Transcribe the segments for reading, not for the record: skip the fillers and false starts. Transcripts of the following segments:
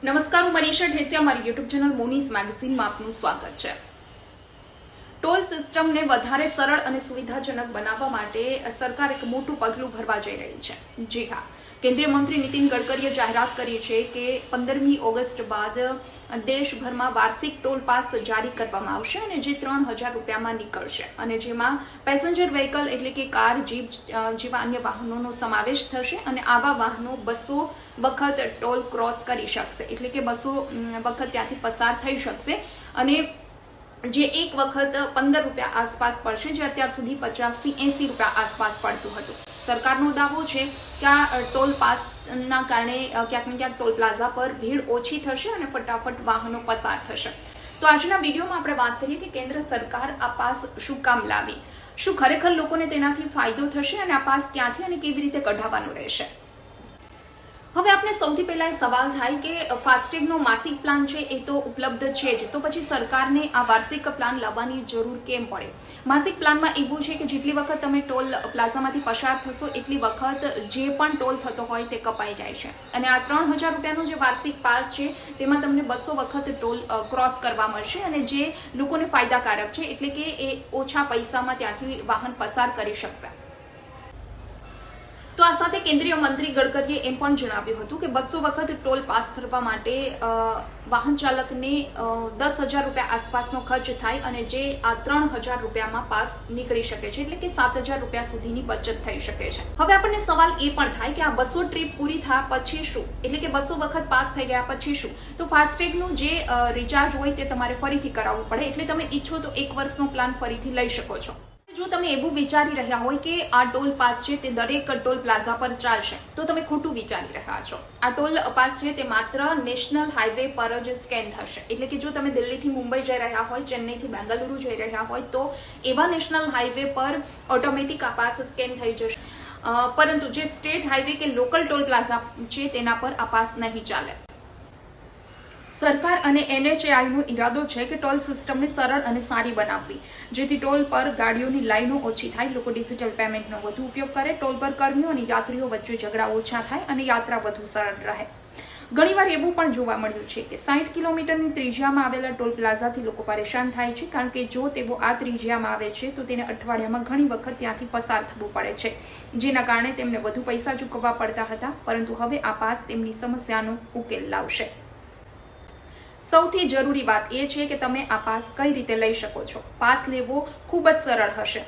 નમસ્કાર, હું મનીષા ઠેસિયા, મારી યુટ્યુબ ચેનલ મોનીસ મેગેઝીનમાં આપનું સ્વાગત છે। ટોલ સિસ્ટમને વધારે સરળ અને સુવિધાજનક બનાવવા માટે સરકાર એક મોટું પગલું ભરવા જઈ રહી છે। જી હા, કેન્દ્રીય મંત્રી નીતિન ગડકરીએ જાહેરાત કરી છે કે 15મી ઓગસ્ટ બાદ દેશભરમાં વાર્ષિક ટોલ પાસ જારી કરવામાં આવશે અને જે 3000 રૂપિયામાં નીકળશે અને જેમાં પેસેન્જર વ્હીકલ એટલે કે કાર, જીપ જેવા અન્ય વાહનોનો સમાવેશ થશે અને આવા વાહનો 200 વખત ટોલ ક્રોસ કરી શકશે એટલે કે 200 વખત ત્યાંથી પસાર થઈ શકશે અને જે એક વખત 15 રૂપિયા આસપાસ પડશે, જે અત્યાર સુધી 50 થી 80 રૂપિયા આસપાસ પડતું હતું। સરકારનો દાવો છે કે આ ટોલ પાસના કારણે ક્યાંક ને ક્યાંક ટોલ પ્લાઝા પર ભીડ ઓછી થશે અને ફટાફટ વાહનો પસાર થશે। તો આજના વિડીયોમાં આપણે વાત કરીએ કે કેન્દ્ર સરકાર આ પાસ શું કામ લાવી, શું ખરેખર લોકોને તેનાથી ફાયદો થશે અને આ પાસ ક્યાંથી અને કેવી રીતે કઢાવવાનો રહેશે। હવે આપણે સૌથી પહેલા એ સવાલ થાય કે ફાસ્ટેગનો માસિક પ્લાન છે એ તો ઉપલબ્ધ છે જ, તો પછી સરકારને આ વાર્ષિક પ્લાન લાવવાની જરૂર કેમ પડે? માસિક પ્લાનમાં એવું છે કે જેટલી વખત તમે ટોલ પ્લાઝામાંથી પસાર થશો એટલી વખત જે પણ ટોલ થતો હોય તે કપાઈ જાય છે અને આ 3000 રૂપિયાનો જે વાર્ષિક પાસ છે તેમાં તમને 200 વખત ટોલ ક્રોસ કરવા મળશે અને જે લોકોને ફાયદાકારક છે એટલે કે એ ઓછા પૈસામાં ત્યાંથી વાહન પસાર કરી શકશે। તો આ સાથે કેન્દ્રીય મંત્રી ગડકરીએ એમ પણ જણાવ્યું હતું કે 200 વખત ટોલ પાસ કરવા માટે વાહન ચાલકને 10,000 રૂપિયા આસપાસનો ખર્ચ થાય અને જે આ 3000 રૂપિયામાં પાસ નીકળી શકે છે એટલે કે 7,000 રૂપિયા સુધીની બચત થઈ શકે છે। હવે આપણને સવાલ એ પણ થાય કે આ 200 ટ્રીપ પૂરી થયા પછી શું, એટલે કે 200 વખત પાસ થઈ ગયા પછી શું? તો ફાસ્ટેગનું જે રિચાર્જ હોય તે તમારે ફરીથી કરાવવું પડે, એટલે તમે ઈચ્છો તો 1 વર્ષનો પ્લાન ફરીથી લઈ શકો છો। જો તમે એવું વિચારી રહ્યા હોય કે આ ટોલ પાસ છે તે દરેક ટોલ પ્લાઝા પર ચાલશે તો તમે ખોટું વિચારી રહ્યા છો। આ ટોલ પાસ છે તે માત્ર નેશનલ હાઈવે પર જ સ્કેન થશે, એટલે કે જો તમે દિલ્હીથી મુંબઈ જઈ રહ્યા હોય, ચેન્નઈથી બેંગલુરુ જઈ રહ્યા હોય તો એવા નેશનલ હાઈવે પર ઓટોમેટિક આ પાસ સ્કેન થઈ જશે, પરંતુ જે સ્ટેટ હાઈવે કે લોકલ ટોલ પ્લાઝા છે તેના પર આ પાસ નહીં ચાલે। સરકાર અને NHAIનો ઈરાદો છે કે ટોલ સિસ્ટમને સરળ અને સારી બનાવવી, જેથી ટોલ પર ગાડીઓની લાઈનો ઓછી થાય, લોકો ડિજિટલ પેમેન્ટનો વધુ ઉપયોગ કરે, ટોલ પર કર્મીઓ અને યાત્રીઓ વચ્ચે ઝઘડા ઓછા થાય અને યાત્રા વધુ સરળ રહે। ઘણીવાર એવું પણ જોવા મળ્યું છે કે 60 કિલોમીટરની ત્રિજ્યામાં આવેલા ટોલ પ્લાઝાથી લોકો પરેશાન થાય છે, કારણ કે જો તેઓ આ ત્રિજ્યામાં આવે છે તો તેને અઠવાડિયામાં ઘણી વખત ત્યાંથી પસાર થવું પડે છે, જેના કારણે તેમને વધુ પૈસા ચૂકવવા પડતા હતા, પરંતુ હવે આ પાસ તેમની સમસ્યાનો ઉકેલ લાવશે। સૌથી જરૂરી વાત એ છે કે તમે આ પાસ કઈ રીતે લઈ શકો છો। પાસ લેવો ખૂબ જ સરળ હશે।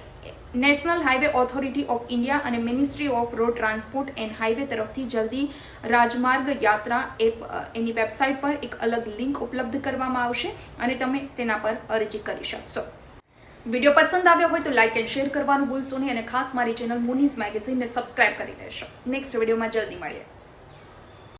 National highway authority of India અને ministry of road transport and highway તરફથી જલ્દી રાજમાર્ગ યાત્રા એપ એની વેબસાઇટ પર એક અલગ લિંક ઉપલબ્ધ કરવામાં આવશે અને તમે તેના પર અરજી કરી શકશો। વિડીયો પસંદ આવ્યો હોય તો લાઇક એન્ડ શેર કરવાનું ભૂલશો નહીં અને ખાસ મારી ચેનલ મોનીસ મેગેઝીનને સબસ્ક્રાઇબ કરી લેશો। નેક્સ્ટ વિડીયોમાં જલ્દી મળીએ।